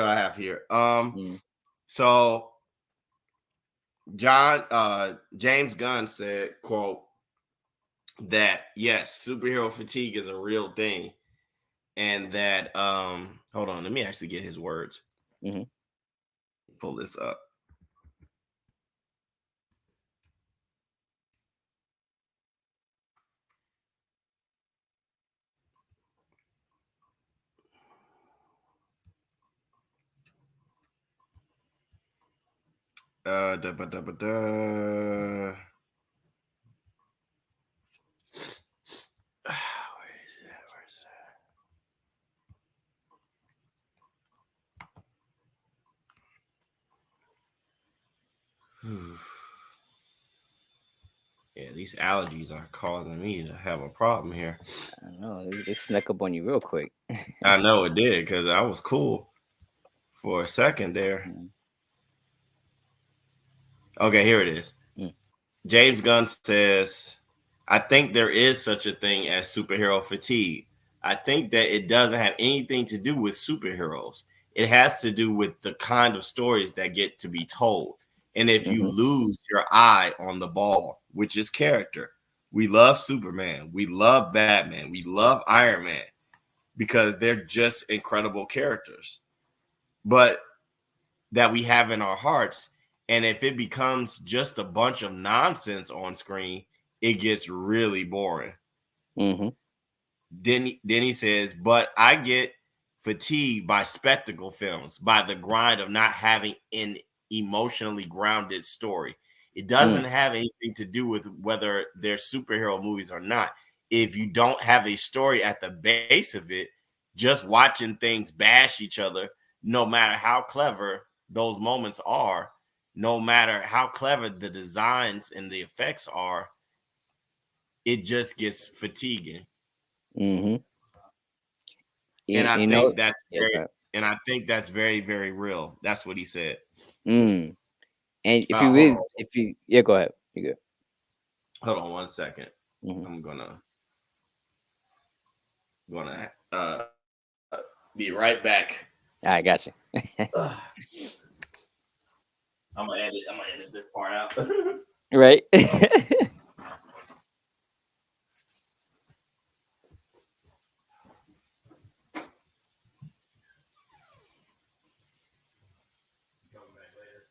I have here. Mm. So James Gunn said, quote, that yes, superhero fatigue is a real thing. And that hold on, let me actually get his words. Mm-hmm. Pull this up. Da, ba, da, ba, da. Where is it? Where is it? Yeah, these allergies are causing me to have a problem here. I know they snuck up on you real quick. I know it did because I was cool for a second there. Mm. Okay, here it is. Mm. James Gunn says, I think there is such a thing as superhero fatigue. I think that it doesn't have anything to do with superheroes. It has to do with the kind of stories that get to be told. And if you Mm-hmm. lose your eye on the ball, which is character, we love Superman, we love Batman, we love Iron Man because they're just incredible characters. But that we have in our hearts. And if it becomes just a bunch of nonsense on screen, it gets really boring. Mm-hmm. Then he says, but I get fatigued by spectacle films, by the grind of not having an emotionally grounded story. It Mm. doesn't have anything to do with whether they're superhero movies or not. If you don't have a story at the base of it, just watching things bash each other, no matter how clever those moments are, no matter how clever the designs and the effects are, it just gets fatiguing. Mm-hmm. And I You think know, that's yeah, very go and I think that's very, very real. That's what he said. Mm. And if you Hold really, on. if you, yeah, go ahead. You good. Hold on 1 second. Mm-hmm. I'm gonna be right back. I got you. Ugh. I'm gonna edit this part out. Right. Come back later.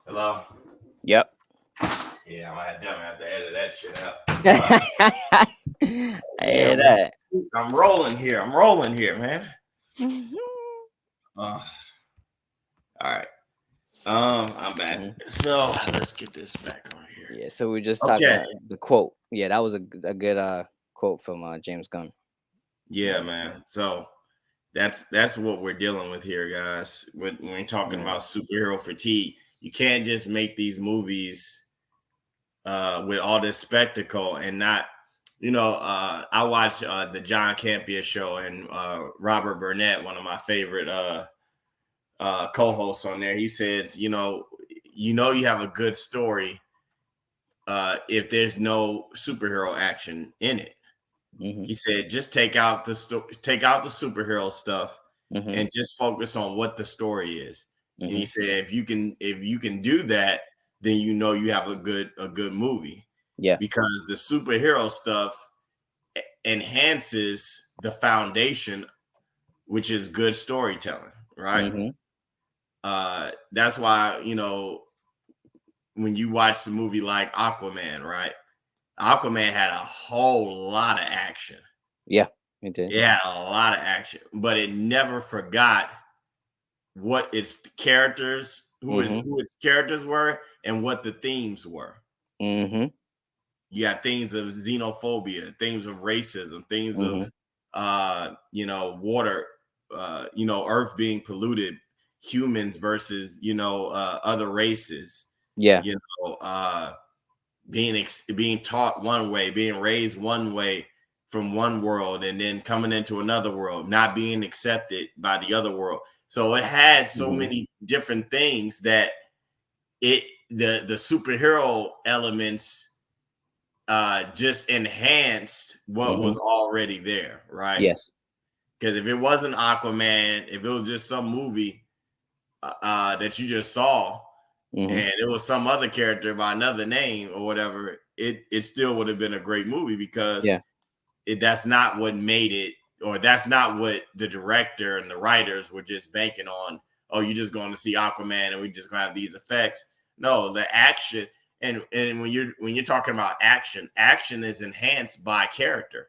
Hello. Yep. Yeah, I definitely have to edit that shit out. I hear Damn, that. I'm rolling here. I'm rolling here, man. Uh, all right. I'm back. Mhm. So let's get this back on here. Yeah, so we just talking Okay. about the quote. Yeah, that was a good quote from James Gunn. Yeah, man. So that's what we're dealing with here, guys. When we're talking Mm. about superhero fatigue, you can't just make these movies with all this spectacle and not, I watch the John Campea show and Robert Burnett, one of my favorite co-hosts on there. He says, you have a good story if there's no superhero action in it. Mm-hmm. He said, just take out the superhero stuff Mm-hmm. and just focus on what the story is. And Mm-hmm. he said, if you can do that, then you have a good movie, Yeah. because the superhero stuff enhances the foundation, which is good storytelling, right? Mm-hmm. That's why, when you watch the movie like Aquaman, right? Aquaman had a whole lot of action. Yeah. It did. It had a lot of action, but it never forgot what its characters, Mm-hmm. who its characters were, and what the themes were. Mm-hmm. You got things of xenophobia, things of racism, things Mm-hmm. of water, earth being polluted, humans versus other races, Yeah. you know, being taught one way, being raised one way from one world, and then coming into another world, not being accepted by the other world. So it had so Mm-hmm. many different things that the superhero elements just enhanced what Mm-hmm. was already there, right? Yes. Because if it wasn't Aquaman, if it was just some movie that you just saw, Mm-hmm. and it was some other character by another name or whatever, it still would have been a great movie, because Yeah. that's not what made it, or that's not what the director and the writers were just banking on. Oh, you're just going to see Aquaman and we just gonna have these effects. No, the action, and when you're talking about action is enhanced by character.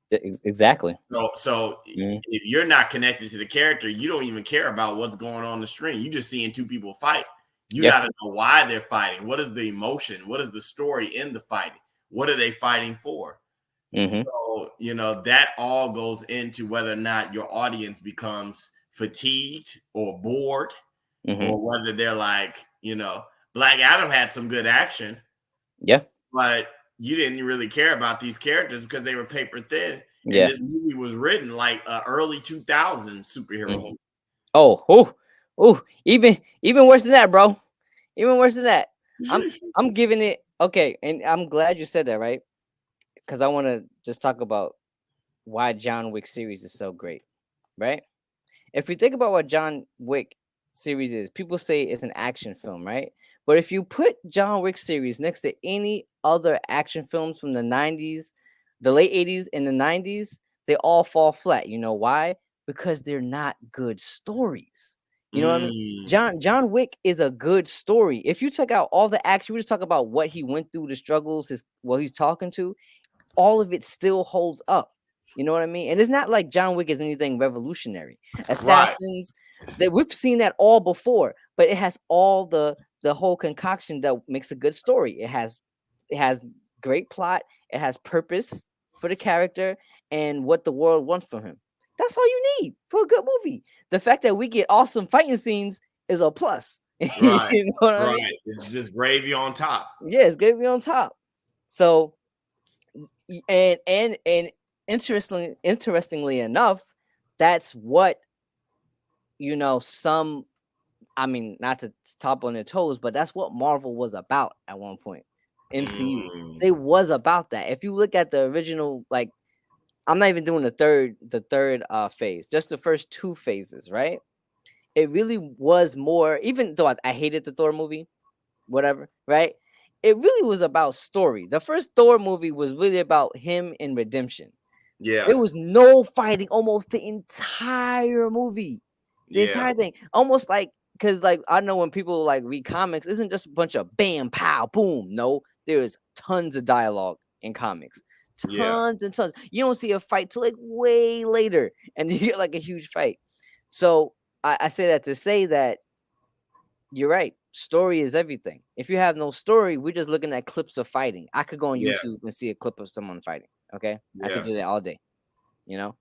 Exactly. So Mm-hmm. if you're not connected to the character, you don't even care about what's going on the screen. You just seeing two people fight. You Yeah. got to know why they're fighting. What is the emotion? What is the story in the fighting? What are they fighting for? Mm-hmm. So, that all goes into whether or not your audience becomes fatigued or bored, Mm-hmm. or whether they're like, Black Adam had some good action, Yeah. but you didn't really care about these characters because they were paper thin. And Yeah. this movie was written like early 2000s superhero Mm-hmm. Oh. Oh. Oh. Even worse than that, bro. Even worse than that. I'm movie. I'm giving it okay, and I'm glad you said that, right? Because I want to just talk about why John Wick series is so great, right? If you think about what John Wick series is, people say it's an action film, right? But if you put John Wick series next to any other action films from the 90s, the late 80s and the 90s, they all fall flat. You know why? Because they're not good stories. You know what I mean? Mm, John Wick is a good story. If you took out all the action, we just talk about what he went through, the struggles, his what he's talking to, all of it still holds up. You know what I mean? And it's not like John Wick is anything revolutionary. right. Assassins, that we've seen that all before, but it has all the whole concoction that makes a good story. It has great plot, it has purpose for the character and what the world wants from him. That's all you need for a good movie. The fact that we get awesome fighting scenes is a plus. Right, You know what I mean? right. It's just gravy on top. Yeah, it's gravy on top. So and interestingly enough, that's what some, I mean, not to top on their toes, but that's what Marvel was about at one point. MCU. Mm, They was about that. If you look at the original, like, I'm not even doing the third phase, just the first two phases, right? It really was more, even though I hated the Thor movie, whatever, right? It really was about story. The first Thor movie was really about him in redemption. yeah, There was no fighting almost the entire movie. The yeah, entire thing. Almost like, because like I know when people like read comics, it isn't just a bunch of bam, pow, boom. No, there is tons of dialogue in comics. yeah, Tons and tons. You don't see a fight till like way later, and you get like a huge fight. So I say that to say that you're right. Story is everything. If you have no story, we're just looking at clips of fighting. I could go on yeah, YouTube and see a clip of someone fighting. Okay. I could yeah. do that all day. You know,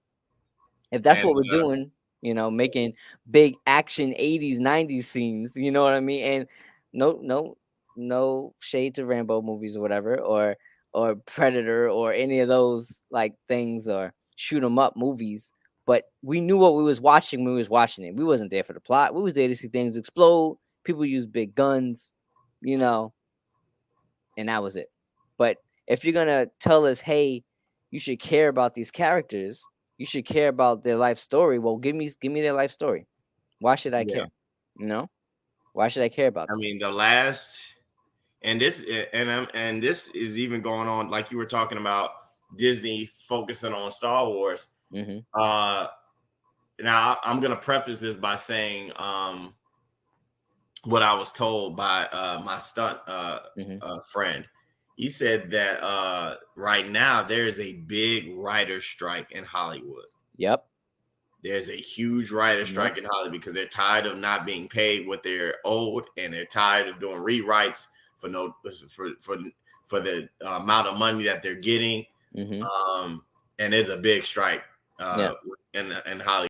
if that's And what we're doing, making big action 80s, 90s scenes, you know what I mean? And no shade to Rambo movies or whatever, or Predator or any of those like things, or shoot 'em up movies. But we knew what we was watching when we was watching it. We wasn't there for the plot. We was there to see things explode. People use big guns, you know, and that was it. But if you're gonna tell us, hey, you should care about these characters, you should care about their life story. Well, give me their life story. Why should I yeah, care? You know, why should I care about I them? mean the last and this is even going on like you were talking about Disney focusing on Star Wars. Mm-hmm. Uh, Now I'm gonna preface this by saying what I was told by my stunt Mm-hmm. friend. He said that right now there is a big writer strike in Hollywood. Yep. There's a huge writer Yep. strike in Hollywood because they're tired of not being paid what they're owed, and they're tired of doing rewrites for no for the amount of money that they're getting. Mm-hmm. And there's a big strike Yeah. in Hollywood.